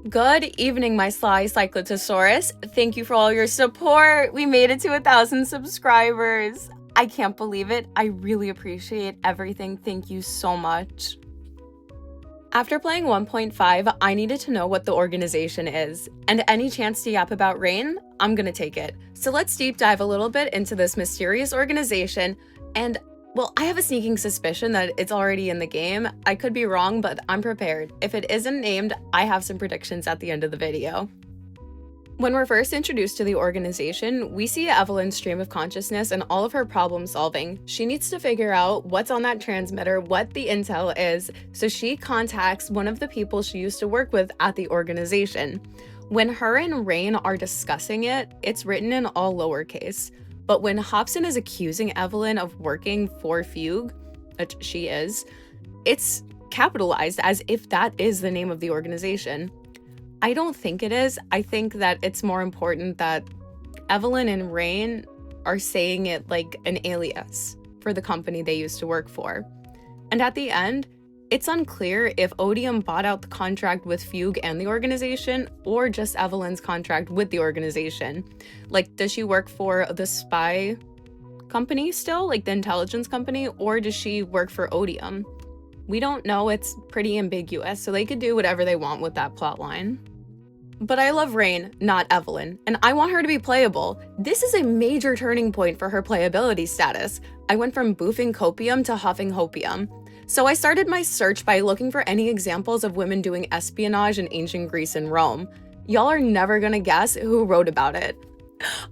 Good evening, my sly Cyclotosaurus. Thank you for all your support. We made it to 1,000 subscribers. I can't believe it. I really appreciate everything. Thank you so much. After playing 1.5, I needed to know what the organization is, and any chance to yap about Rain, I'm gonna take it. So let's deep dive a little bit into this mysterious organization, and well, I have a sneaking suspicion that it's already in the game. I could be wrong, but I'm prepared. If it isn't named, I have some predictions at the end of the video. When we're first introduced to the organization, we see Evelyn's stream of consciousness and all of her problem solving. She needs to figure out what's on that transmitter, what the intel is, so she contacts one of the people she used to work with at the organization. When her and Rain are discussing it, it's written in all lowercase. But when Hobson is accusing Evelyn of working for Fugue, which she is, it's capitalized as if that is the name of the organization. I don't think it is. I think that it's more important that Evelyn and Rain are saying it like an alias for the company they used to work for. And at the end, it's unclear if Odium bought out the contract with Fugue and the organization, or just Evelyn's contract with the organization. Like, does she work for the spy company still, like the intelligence company, or does she work for Odium? We don't know. It's pretty ambiguous, so they could do whatever they want with that plotline. But I love Rain, not Evelyn, and I want her to be playable. This is a major turning point for her playability status. I went from boofing copium to huffing hopium. So I started my search by looking for any examples of women doing espionage in ancient Greece and Rome. Y'all are never gonna guess who wrote about it.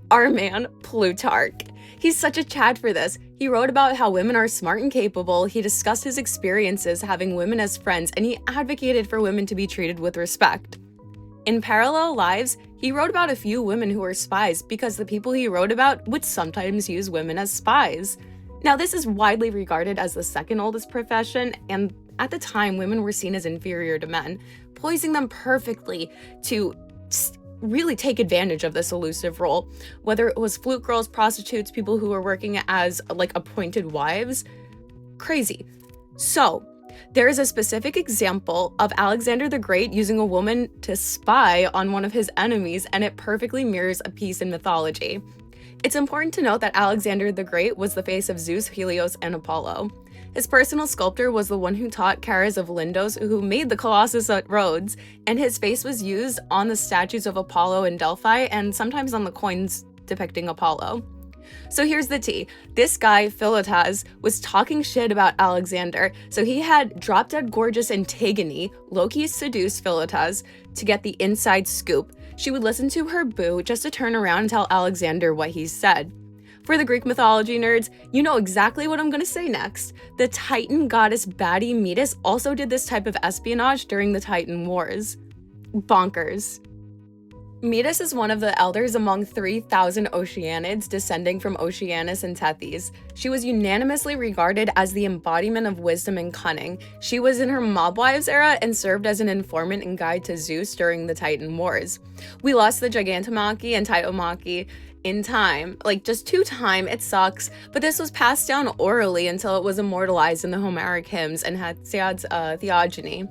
Our man, Plutarch. He's such a Chad for this. He wrote about how women are smart and capable, he discussed his experiences having women as friends, and he advocated for women to be treated with respect. In Parallel Lives, he wrote about a few women who were spies because the people he wrote about would sometimes use women as spies. Now, this is widely regarded as the second oldest profession, and at the time, women were seen as inferior to men, poising them perfectly to really take advantage of this elusive role, whether it was flute girls, prostitutes, people who were working as like appointed wives. Crazy. So, there is a specific example of Alexander the Great using a woman to spy on one of his enemies, and it perfectly mirrors a piece in mythology. It's important to note that Alexander the Great was the face of Zeus, Helios, and Apollo. His personal sculptor was the one who taught Chares of Lindos, who made the Colossus at Rhodes, and his face was used on the statues of Apollo in Delphi and sometimes on the coins depicting Apollo. So here's the tea. This guy, Philotas, was talking shit about Alexander, so he had drop-dead gorgeous Antigone, Loki seduced Philotas, to get the inside scoop. She would listen to her boo just to turn around and tell Alexander what he said. For the Greek mythology nerds, you know exactly what I'm gonna say next. The Titan goddess baddie Metis also did this type of espionage during the Titan Wars. Bonkers. Metis is one of the elders among 3,000 Oceanids descending from Oceanus and Tethys. She was unanimously regarded as the embodiment of wisdom and cunning. She was in her mob wives era and served as an informant and guide to Zeus during the Titan Wars. We lost the Gigantomachy and Titomachy in time, like just 2 times, it sucks, but this was passed down orally until it was immortalized in the Homeric hymns and Hesiod's theogony.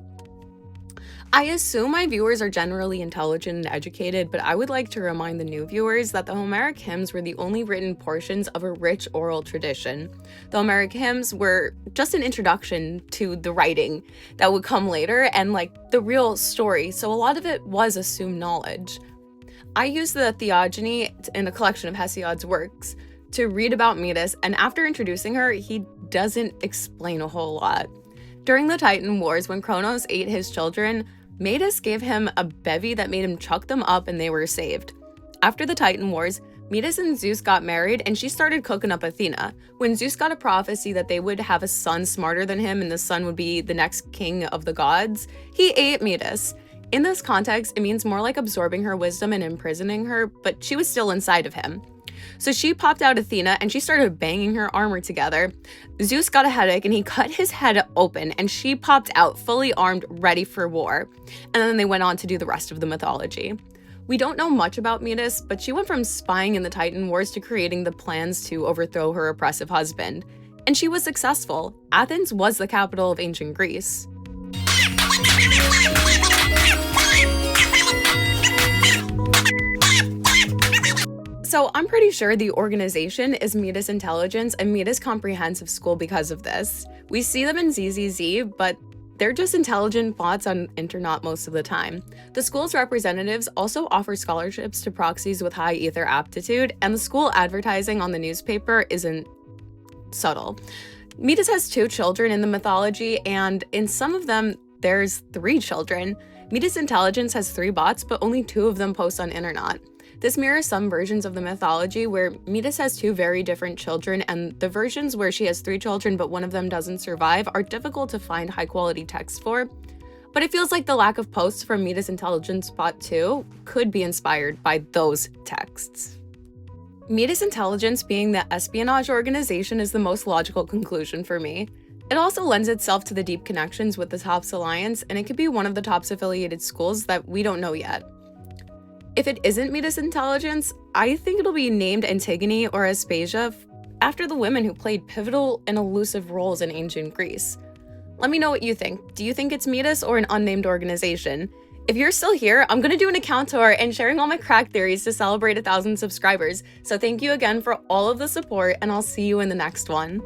I assume my viewers are generally intelligent and educated, but I would like to remind the new viewers that the Homeric hymns were the only written portions of a rich oral tradition. The Homeric hymns were just an introduction to the writing that would come later and like the real story, so a lot of it was assumed knowledge. I used the theogony in a collection of Hesiod's works to read about Metis, and after introducing her, he doesn't explain a whole lot. During the Titan Wars, when Kronos ate his children, Metis gave him a bevy that made him chuck them up and they were saved. After the Titan Wars, Metis and Zeus got married and she started cooking up Athena. When Zeus got a prophecy that they would have a son smarter than him and the son would be the next king of the gods, he ate Metis. In this context, it means more like absorbing her wisdom and imprisoning her, but she was still inside of him. So she popped out Athena and she started banging her armor together. Zeus got a headache and he cut his head open and she popped out fully armed, ready for war. And then they went on to do the rest of the mythology. We don't know much about Metis, but she went from spying in the Titan Wars to creating the plans to overthrow her oppressive husband. And she was successful. Athens was the capital of ancient Greece. So I'm pretty sure the organization is Metis Intelligence and Metis Comprehensive School because of this. We see them in ZZZ, but they're just intelligent bots on Internet most of the time. The school's representatives also offer scholarships to proxies with high ether aptitude, and the school advertising on the newspaper isn't subtle. Metis has 2 children in the mythology, and in some of them, there's 3 children. Metis Intelligence has 3 bots, but only 2 of them post on Internet. This mirrors some versions of the mythology where Metis has 2 very different children, and the versions where she has 3 children but one of them doesn't survive are difficult to find high-quality text for. But it feels like the lack of posts from Metis Intelligence Bot 2 could be inspired by those texts. Metis Intelligence being the espionage organization is the most logical conclusion for me. It also lends itself to the deep connections with the TOPS Alliance, and it could be one of the TOPS affiliated schools that we don't know yet. If it isn't Metis Intelligence, I think it'll be named Antigone or Aspasia after the women who played pivotal and elusive roles in ancient Greece. Let me know what you think. Do you think it's Metis or an unnamed organization? If you're still here, I'm gonna do an account tour and sharing all my crack theories to celebrate 1,000 subscribers. So thank you again for all of the support, and I'll see you in the next one.